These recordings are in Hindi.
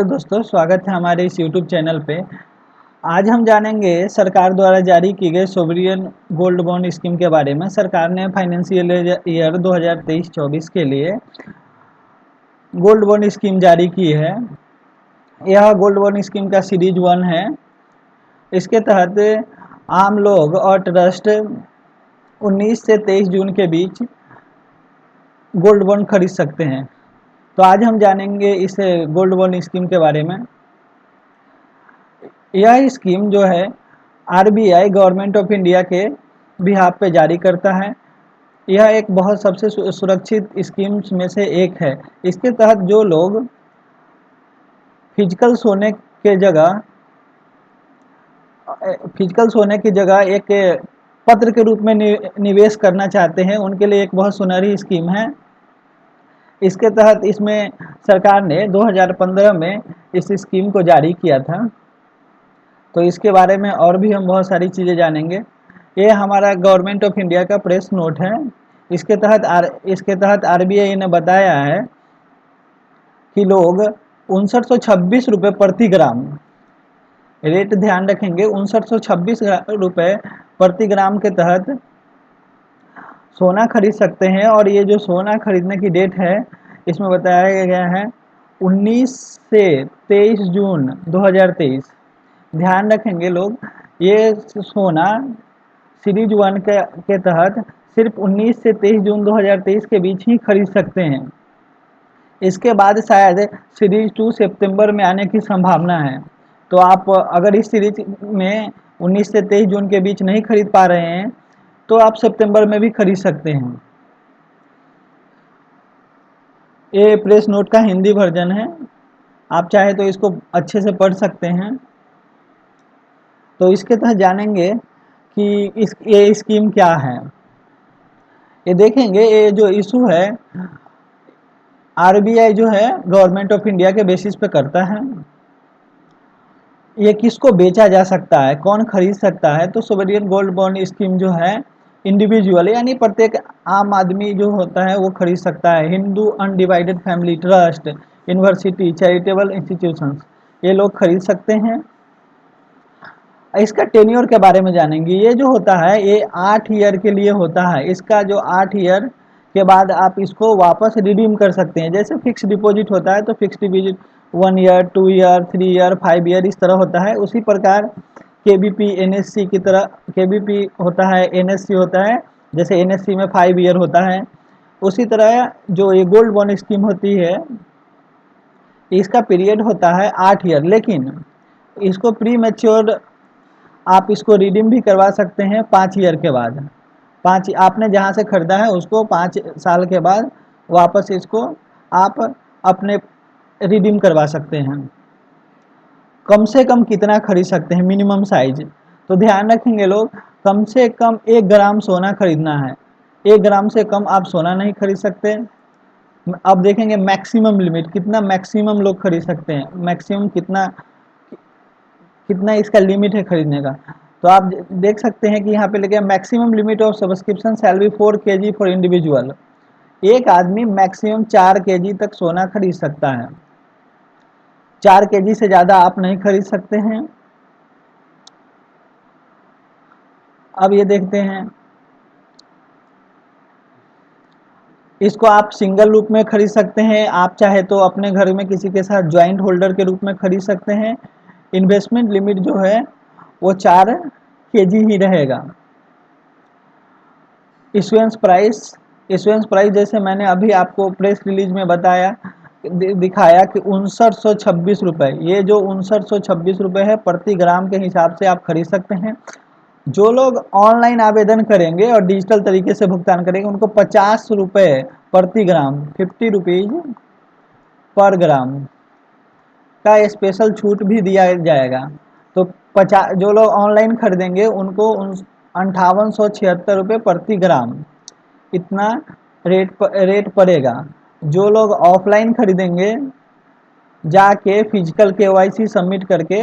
तो दोस्तों स्वागत है हमारे इस YouTube चैनल पे। आज हम जानेंगे सरकार द्वारा जारी की गई सोवरियन गोल्ड बॉन्ड स्कीम के बारे में। सरकार ने फाइनेंशियल ईयर 2023-24 के लिए गोल्ड बॉन्ड स्कीम जारी की है। यह गोल्ड बॉन्ड स्कीम का सीरीज 1 है। इसके तहत आम लोग और ट्रस्ट 19 से 23 जून के बीच गोल्ड बॉन्ड खरीद सकते हैं। तो आज हम जानेंगे इस गोल्ड बॉन्ड स्कीम के बारे में। यह स्कीम जो है आरबीआई गवर्नमेंट ऑफ इंडिया के बिहाफ पे जारी करता है। यह एक बहुत सबसे सुरक्षित स्कीम्स में से एक है। इसके तहत जो लोग फिजिकल सोने के जगह एक पत्र के रूप में निवेश करना चाहते हैं, उनके लिए एक बहुत सुनहरी स्कीम है। इसके तहत इसमें सरकार ने 2015 में इस स्कीम को जारी किया था। तो इसके बारे में और भी हम बहुत सारी चीज़ें जानेंगे। ये हमारा गवर्नमेंट ऑफ इंडिया का प्रेस नोट है। इसके तहत आरबीआई ने बताया है कि लोग 5926 रुपये प्रति ग्राम, रेट ध्यान रखेंगे, 5926 रुपये प्रति ग्राम के तहत सोना खरीद सकते हैं। और ये जो सोना खरीदने की डेट है, इसमें बताया गया है 19 से 23 जून 2023। ध्यान रखेंगे लोग, ये सोना सीरीज 1 के तहत सिर्फ 19 से 23 जून 2023 के बीच ही खरीद सकते हैं। इसके बाद शायद सीरीज 2 सितंबर में आने की संभावना है। तो आप अगर इस सीरीज में 19 से 23 जून के बीच नहीं खरीद पा रहे हैं तो आप सितंबर में भी खरीद सकते हैं। ये प्रेस नोट का हिंदी वर्जन है, आप चाहे तो इसको अच्छे से पढ़ सकते हैं। तो इसके तहत जानेंगे कि ये स्कीम क्या है। ये देखेंगे, ये जो इशू है आरबीआई जो है गवर्नमेंट ऑफ इंडिया के बेसिस पे करता है। ये किसको बेचा जा सकता है, कौन खरीद सकता है? तो सोवरियन गोल्ड बॉन्ड स्कीम जो है इंडिविजुअल यानी प्रत्येक आम आदमी जो होता है वो खरीद सकता है। Hindu undivided family trust, university, charitable institutions, ये लोग खरीद सकते हैं। इसका टेन्योर के बारे में जानेंगे। ये जो होता है ये 8 ईयर के लिए होता है। इसका जो 8 ईयर के बाद आप इसको वापस रिडीम कर सकते हैं। जैसे फिक्स डिपॉजिट होता है तो fix deposit 1 year, 2 year, 3 year, 5 year इस तरह होता है। उसी प्रकार केबीपी एनएससी की तरह केबीपी होता है, एनएससी होता है। जैसे एनएससी में 5 ईयर होता है, उसी तरह जो ये गोल्ड बॉन्ड स्कीम होती है इसका पीरियड होता है 8 ईयर। लेकिन इसको प्री मैच्योर आप इसको रिडीम भी करवा सकते हैं 5 ईयर के बाद। 5 आपने जहाँ से ख़रीदा है उसको 5 साल के बाद वापस इसको आप अपने रिडीम करवा सकते हैं। कम से कम कितना खरीद सकते हैं, मिनिमम साइज? तो ध्यान रखेंगे लोग, कम से कम 1 ग्राम सोना खरीदना है। 1 ग्राम से कम आप सोना नहीं खरीद सकते। अब देखेंगे मैक्सिमम लिमिट कितना, मैक्सिमम लोग खरीद सकते हैं, मैक्सिमम कितना कितना इसका लिमिट है खरीदने का। तो आप देख सकते हैं कि यहाँ पे लिखा है maximum limit of subscription shall be 4 kg for individual. एक आदमी मैक्सिमम 4 kg तक सोना खरीद सकता है। 4 kg से ज़्यादा आप नहीं खरीद सकते हैं। अब ये देखते हैं, इसको आप सिंगल रूप में खरीद सकते हैं, आप चाहे तो अपने घर में किसी के साथ ज्वाइंट होल्डर के रूप में खरीद सकते हैं। इन्वेस्टमेंट लिमिट जो है वो 4 kg ही रहेगा। इशुएंस प्राइस जैसे मैंने अभी आपको प्रेस रिलीज में बताया, दिखाया कि 5926 रुपये, ये जो 5926 रुपये है प्रति ग्राम के हिसाब से आप खरीद सकते हैं। जो लोग ऑनलाइन आवेदन करेंगे और डिजिटल तरीके से भुगतान करेंगे उनको 50 रुपये प्रति ग्राम, 50 रुपीज़ पर ग्राम का स्पेशल छूट भी दिया जाएगा। तो 50, जो लोग ऑनलाइन खरीदेंगे उनको 5876 रुपये प्रति ग्राम इतना रेट पड़ेगा। जो लोग ऑफलाइन खरीदेंगे जाके फिजिकल केवाईसी सबमिट करके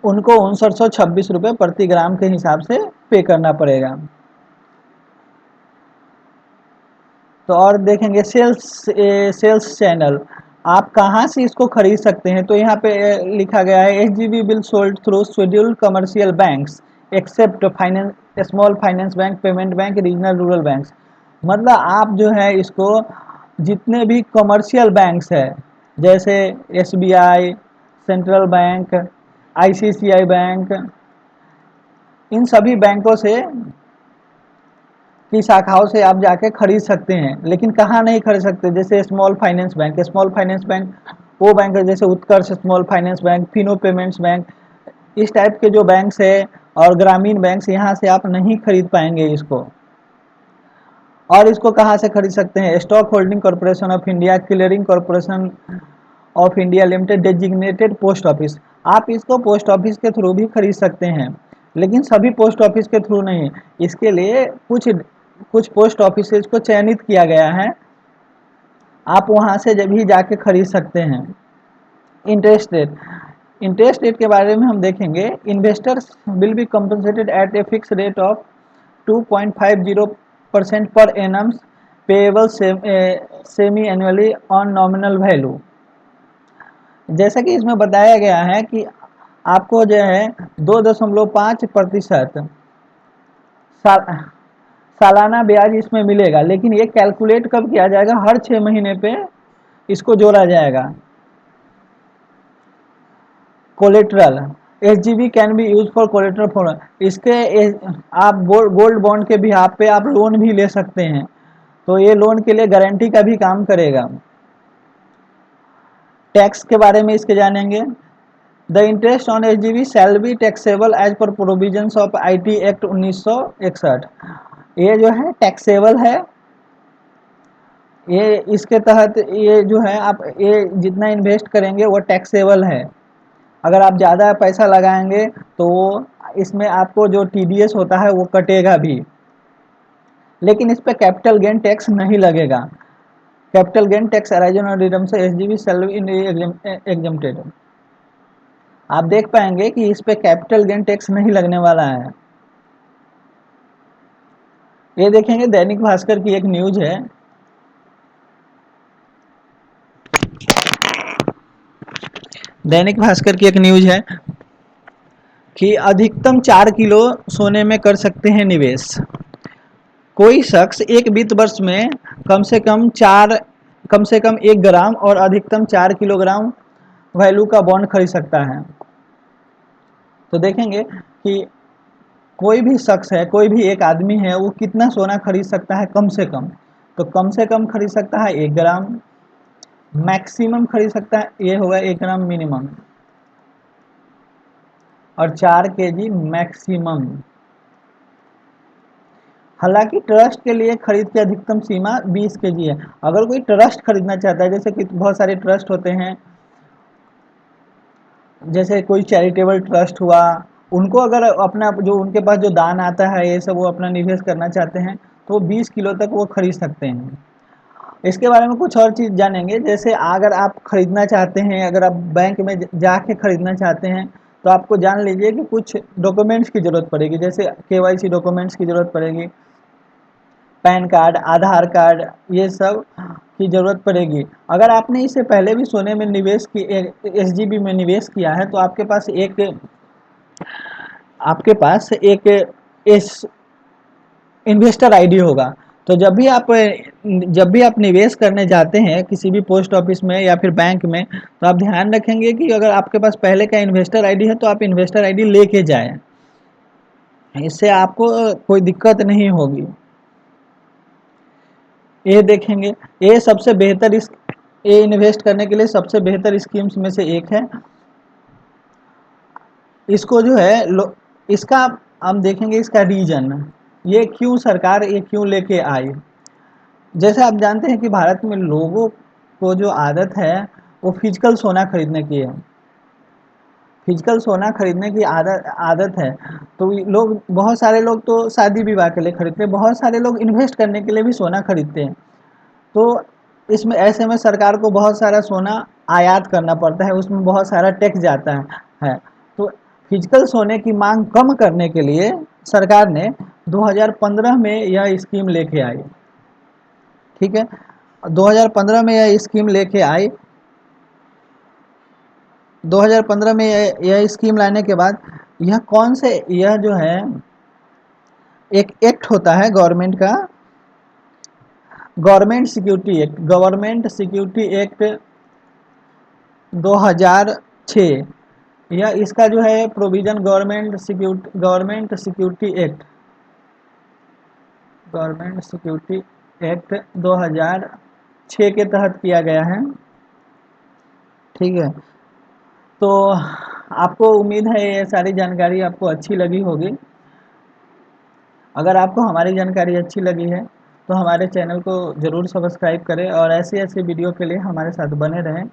उनको 5926 रुपये प्रति ग्राम के हिसाब से पे करना पड़ेगा। तो और देखेंगे सेल्स चैनल। आप कहाँ से इसको खरीद सकते हैं, तो यहाँ पे लिखा गया है SGB will sold through scheduled commercial banks except finance small finance bank, payment bank, regional rural banks. मतलब आप जो है इसको जितने भी कमर्शियल बैंक्स है, जैसे SBI, central bank, ICICI bank, इन सभी बैंकों से की शाखाओं से आप जाके खरीद सकते हैं। लेकिन कहाँ नहीं खरीद सकते, जैसे small finance bank, small finance bank वो बैंक है जैसे Utkarsh small finance bank, Fino payments bank, इस टाइप के जो बैंक्स है और ग्रामीण बैंक्स, यहाँ से आप नहीं खरीद पाएंगे इसको। और इसको कहाँ से खरीद सकते हैं, stock holding corporation of India, clearing corporation of India limited, designated post office. आप इसको पोस्ट ऑफिस के थ्रू भी खरीद सकते हैं, लेकिन सभी पोस्ट ऑफिस के थ्रू नहीं। इसके लिए कुछ कुछ पोस्ट ऑफिस को चयनित किया गया है, आप वहाँ से जब भी जाके खरीद सकते हैं। इंटरेस्ट रेट, इंटरेस्ट रेट के बारे में हम देखेंगे। Investors will be compensated at a fix rate of 2.50% per annum payable semi annually on nominal value. जैसा कि इसमें बताया गया है कि आपको जो है 2.5% साल सालाना ब्याज इसमें मिलेगा, लेकिन ये कैलकुलेट कब किया जाएगा, हर 6 महीने पे इसको जोड़ा जाएगा। Collateral, SGB can be use for collateral for, इसके आप गोल्ड बॉन्ड के बिहाफ पे आप लोन भी ले सकते हैं, तो ये लोन के लिए गारंटी का भी काम करेगा। टैक्स के बारे में इसके जानेंगे। The interest on SGB shall be taxable as per provisions of IT act 1961। ये जो है टैक्सेबल है, ये इसके तहत ये जो है आप ये जितना इन्वेस्ट करेंगे वो टैक्सेबल है। अगर आप ज़्यादा पैसा लगाएंगे तो वो इसमें आपको जो टीडीएस होता है वो कटेगा भी, लेकिन इस पे कैपिटल गेन टैक्स नहीं लगेगा। कैपिटल गेन टैक्स अराइजन और रिडम से एसजीबी शैल बी एग्जम्प्टेड। आप देख पाएंगे कि इस पे कैपिटल गेन टैक्स नहीं लगने वाला है। ये देखेंगे दैनिक भास्कर की एक न्यूज है, दैनिक भास्कर की एक न्यूज है कि अधिकतम 4 किलो सोने में कर सकते हैं निवेश। कोई शख्स एक वित्त वर्ष में कम से कम 1 ग्राम और अधिकतम 4 किलोग्राम वैल्यू का बॉन्ड खरीद सकता है। तो देखेंगे कि कोई भी शख्स है, कोई भी एक आदमी है, वो कितना सोना खरीद सकता है कम से कम, तो कम से कम खरीद सकता है 1 ग्राम, मैक्सिमम खरीद सकता है ये होगा 1 ग्राम मिनिमम, और 4 केजी मैक्सिमम। हालांकि ट्रस्ट के लिए खरीद की अधिकतम सीमा 20 केजी है। अगर कोई ट्रस्ट खरीदना चाहता है, जैसे कि बहुत सारे ट्रस्ट होते हैं, जैसे कोई चैरिटेबल ट्रस्ट हुआ, उनको अगर अपना जो उनके पास जो दान आता है ये सब वो अपना निवेश करना चाहते हैं, तो 20 किलो तक वो खरीद सकते हैं। इसके बारे में कुछ और चीज़ जानेंगे। जैसे अगर आप खरीदना चाहते हैं, अगर आप बैंक में जाके खरीदना चाहते हैं, तो आपको जान लीजिए कि कुछ डॉक्यूमेंट्स की ज़रूरत पड़ेगी, जैसे केवाईसी डॉक्यूमेंट्स की ज़रूरत पड़ेगी, पैन कार्ड, आधार कार्ड, ये सब की ज़रूरत पड़ेगी। अगर आपने इससे पहले भी सोने में निवेश की एसजीबी में निवेश किया है, तो आपके पास एक एस इन्वेस्टर आईडी होगा। तो जब भी आप निवेश करने जाते हैं किसी भी पोस्ट ऑफिस में या फिर बैंक में, तो आप ध्यान रखेंगे कि अगर आपके पास पहले का इन्वेस्टर आईडी है तो आप इन्वेस्टर आईडी लेके जाएं, इससे आपको कोई दिक्कत नहीं होगी। ये देखेंगे, ये सबसे बेहतर इस ये इन्वेस्ट करने के लिए सबसे बेहतर स्कीम्स में से एक है। इसको जो है इसका हम देखेंगे इसका रीजन, ये क्यों सरकार ये क्यों लेके आई। जैसे आप जानते हैं कि भारत में लोगों को जो आदत है वो फिजिकल सोना खरीदने की है, फिजिकल सोना खरीदने की आदत है। तो लोग, बहुत सारे लोग तो शादी विवाह के लिए खरीदते हैं, बहुत सारे लोग इन्वेस्ट करने के लिए भी सोना खरीदते हैं। तो इसमें ऐसे में सरकार को बहुत सारा सोना आयात करना पड़ता है, उसमें बहुत सारा टैक्स जाता है। तो फिजिकल सोने की मांग कम करने के लिए सरकार ने 2015 में यह स्कीम लेके आई। ठीक है, 2015 में यह स्कीम लेके आई 2015 में यह स्कीम लाने के बाद यह कौन से, यह जो है एक एक्ट होता है गवर्नमेंट का, गवर्नमेंट सिक्योरिटी एक्ट 2006, यह इसका जो है प्रोविजन गवर्नमेंट सिक्योरिटी एक्ट 2006 के तहत किया गया है। ठीक है, तो आपको उम्मीद है ये सारी जानकारी आपको अच्छी लगी होगी। अगर आपको हमारी जानकारी अच्छी लगी है तो हमारे चैनल को ज़रूर सब्सक्राइब करें और ऐसी ऐसी वीडियो के लिए हमारे साथ बने रहें।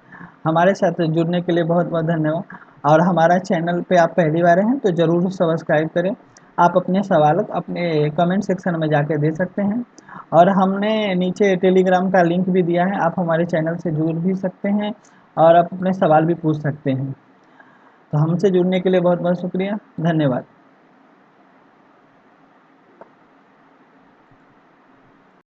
हमारे साथ जुड़ने के लिए बहुत बहुत धन्यवाद। और हमारा चैनल पे आप पहली बार हैं तो ज़रूर सब्सक्राइब करें। आप अपने सवाल अपने कमेंट सेक्शन में जाके दे सकते हैं, और हमने नीचे टेलीग्राम का लिंक भी दिया है, आप हमारे चैनल से जुड़ भी सकते हैं और आप अपने सवाल भी पूछ सकते हैं। तो हमसे जुड़ने के लिए बहुत बहुत शुक्रिया, धन्यवाद।